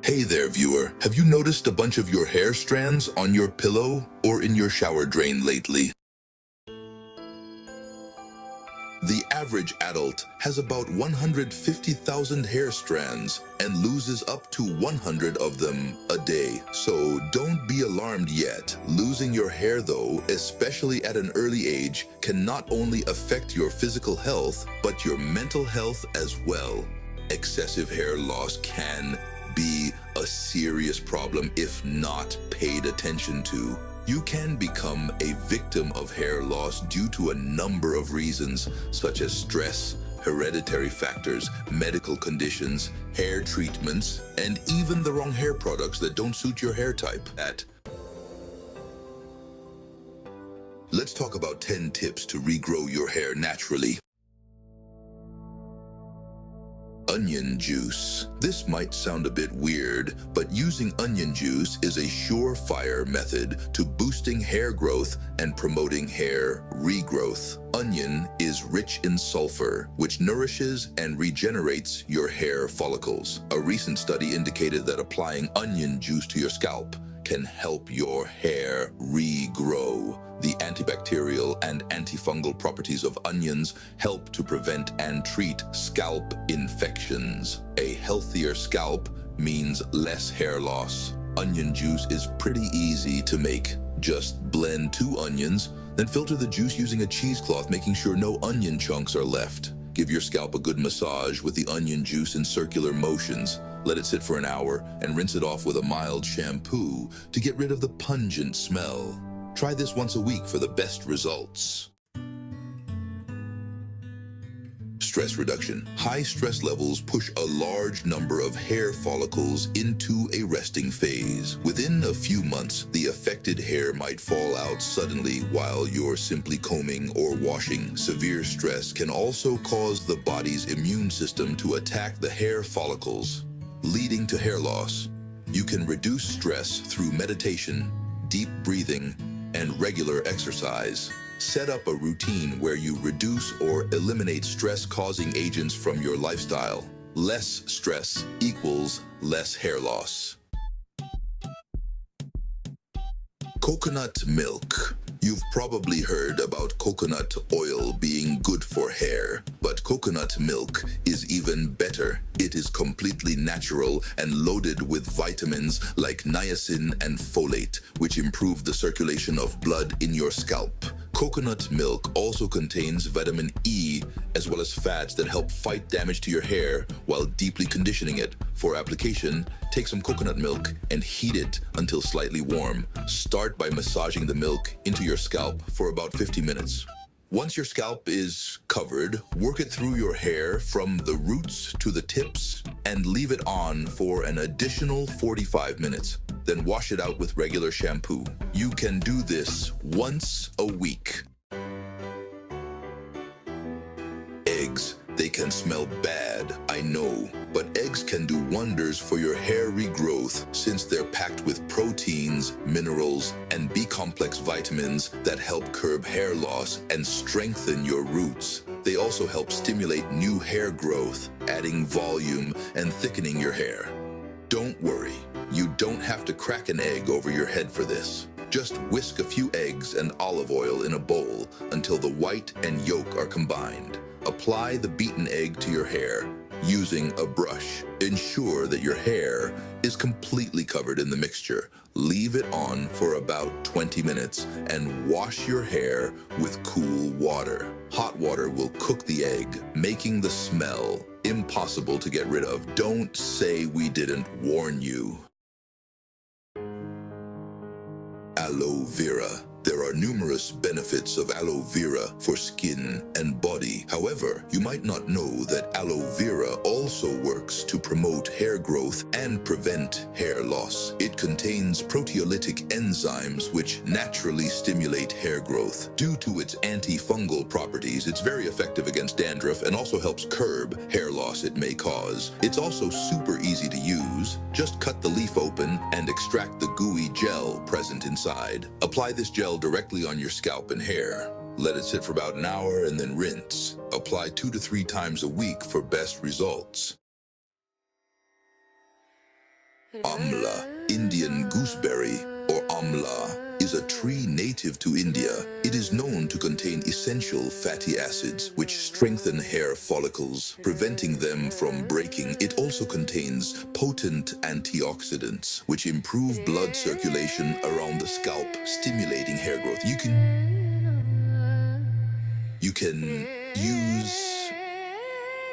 Hey there, viewer. Have you noticed a bunch of your hair strands on your pillow or in your shower drain lately? The average adult has about 150,000 hair strands and loses up to 100 of them a day. So don't be alarmed yet. Losing your hair, though, especially at an early age, can not only affect your physical health, but your mental health as well. Excessive hair loss can be a serious problem if not paid attention to. You can become a victim of hair loss due to a number of reasons, such as stress, hereditary factors, medical conditions, hair treatments, and even the wrong hair products that don't suit your hair type. Let's talk about 10 tips to regrow your hair naturally. Onion juice. This might sound a bit weird, but using onion juice is a surefire method to boosting hair growth and promoting hair regrowth. Onion is rich in sulfur, which nourishes and regenerates your hair follicles. A recent study indicated that applying onion juice to your scalp can help your hair regrow. The antibacterial and antifungal properties of onions help to prevent and treat scalp infections. A healthier scalp means less hair loss. Onion juice is pretty easy to make. Just blend 2 onions, then filter the juice using a cheesecloth, making sure no onion chunks are left. Give your scalp a good massage with the onion juice in circular motions. Let it sit for an hour and rinse it off with a mild shampoo to get rid of the pungent smell. Try this once a week for the best results. Stress reduction. High stress levels push a large number of hair follicles into a resting phase. Within a few months, the affected hair might fall out suddenly while you're simply combing or washing. Severe stress can also cause the body's immune system to attack the hair follicles, leading to hair loss. You can reduce stress through meditation, deep breathing, and regular exercise. Set up a routine where you reduce or eliminate stress-causing agents from your lifestyle. Less stress equals less hair loss. Coconut milk. You've probably heard about coconut oil being good for hair, but coconut milk is even better. It is completely natural and loaded with vitamins like niacin and folate, which improve the circulation of blood in your scalp. Coconut milk also contains vitamin E, as well as fats that help fight damage to your hair while deeply conditioning it. For application, take some coconut milk and heat it until slightly warm. Start by massaging the milk into your scalp for about 50 minutes. Once your scalp is covered, work it through your hair from the roots to the tips and leave it on for an additional 45 minutes. Then wash it out with regular shampoo. You can do this once a week. Eggs. They can smell bad, I know, but eggs can do wonders for your hair regrowth since they're packed with proteins, minerals, and B-complex vitamins that help curb hair loss and strengthen your roots. They also help stimulate new hair growth, adding volume and thickening your hair. Don't worry, you don't have to crack an egg over your head for this. Just whisk a few eggs and olive oil in a bowl until the white and yolk are combined. Apply the beaten egg to your hair using a brush. Ensure that your hair is completely covered in the mixture. Leave it on for about 20 minutes and wash your hair with cool water. Hot water will cook the egg, making the smell impossible to get rid of. Don't say we didn't warn you. Aloe vera. There are numerous benefits of aloe vera for skin and body. However, you might not know that aloe vera also works to promote hair growth and prevent hair loss. It contains proteolytic enzymes which naturally stimulate hair growth. Due to its antifungal properties, it's very effective against dandruff and also helps curb hair loss it may cause. It's also super easy to use. Just cut the leaf open and extract the gooey gel present inside. Apply this gel directly on your scalp and hair. Let it sit for about an hour and then rinse. Apply 2 to 3 times a week for best results. Amla, Indian gooseberry, or amla, is a tree native to India. It is known to contain essential fatty acids which strengthen hair follicles, preventing them from breaking. It also contains potent antioxidants which improve blood circulation around the scalp, stimulating hair growth. You can use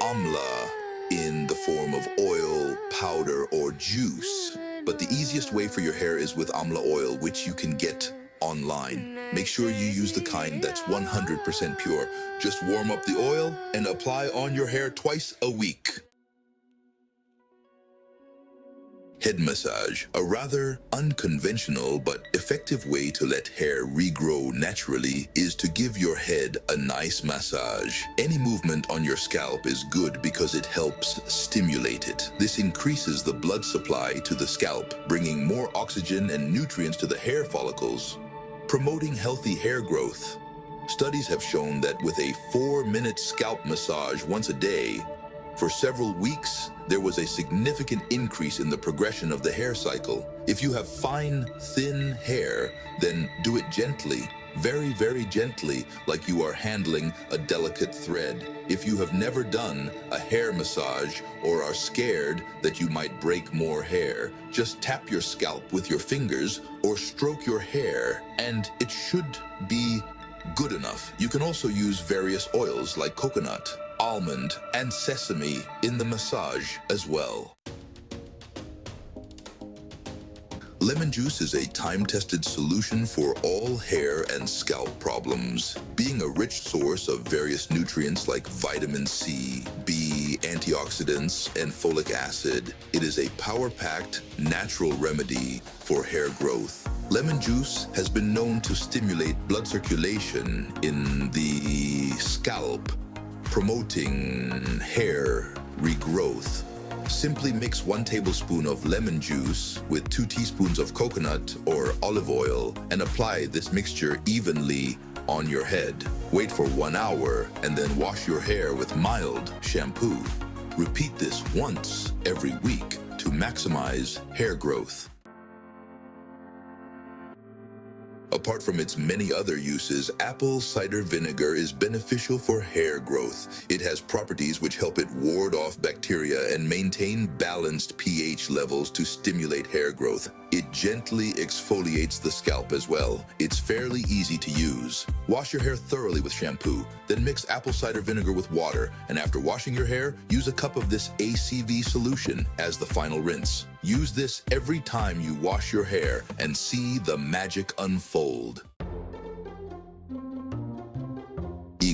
amla in the form of oil, powder, or juice. But the easiest way for your hair is with amla oil, which you can get online. Make sure you use the kind that's 100% pure. Just warm up the oil and apply on your hair twice a week. Head massage, a rather unconventional but effective way to let hair regrow naturally, is to give your head a nice massage. Any movement on your scalp is good because it helps stimulate it. This increases the blood supply to the scalp, bringing more oxygen and nutrients to the hair follicles, promoting healthy hair growth. Studies have shown that with a 4-minute scalp massage once a day, for several weeks, there was a significant increase in the progression of the hair cycle. If you have fine, thin hair, then do it gently, very, very gently, like you are handling a delicate thread. If you have never done a hair massage or are scared that you might break more hair, just tap your scalp with your fingers or stroke your hair, and it should be good enough. You can also use various oils like coconut, almond, and sesame in the massage as well. Lemon juice is a time-tested solution for all hair and scalp problems. Being a rich source of various nutrients like vitamin C, B, antioxidants, and folic acid, it is a power-packed, natural remedy for hair growth. Lemon juice has been known to stimulate blood circulation in the scalp, promoting hair regrowth. Simply mix 1 tablespoon of lemon juice with 2 teaspoons of coconut or olive oil and apply this mixture evenly on your head. Wait for 1 hour and then wash your hair with mild shampoo. Repeat this once every week to maximize hair growth. Apart from its many other uses, apple cider vinegar is beneficial for hair growth. It has properties which help it ward off bacteria and maintain balanced pH levels to stimulate hair growth. It gently exfoliates the scalp as well. It's fairly easy to use. Wash your hair thoroughly with shampoo, then mix apple cider vinegar with water, and after washing your hair, use a cup of this ACV solution as the final rinse. Use this every time you wash your hair and see the magic unfold.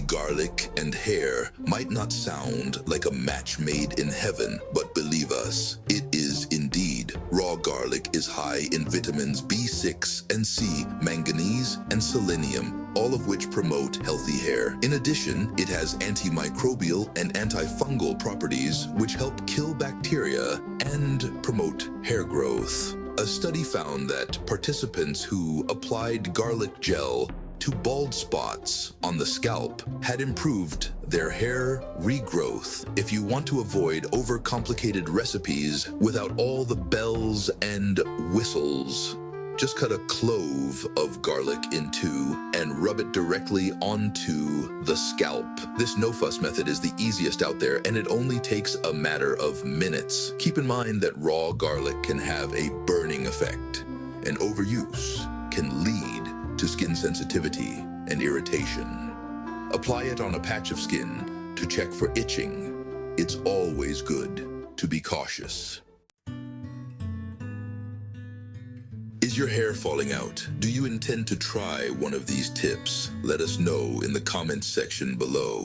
Garlic and hair might not sound like a match made in heaven, but believe us, it is indeed. Raw garlic is high in vitamins B6 and C, manganese, and selenium, all of which promote healthy hair. In addition, it has antimicrobial and antifungal properties which help kill bacteria and promote hair growth. A study found that participants who applied garlic gel to bald spots on the scalp had improved their hair regrowth. If you want to avoid overcomplicated recipes without all the bells and whistles, just cut a clove of garlic in 2 and rub it directly onto the scalp. This no-fuss method is the easiest out there, and it only takes a matter of minutes. Keep in mind that raw garlic can have a burning effect, and overuse can lead to skin sensitivity and irritation. Apply it on a patch of skin to check for itching. It's always good to be cautious. Is your hair falling out? Do you intend to try one of these tips? Let us know in the comments section below.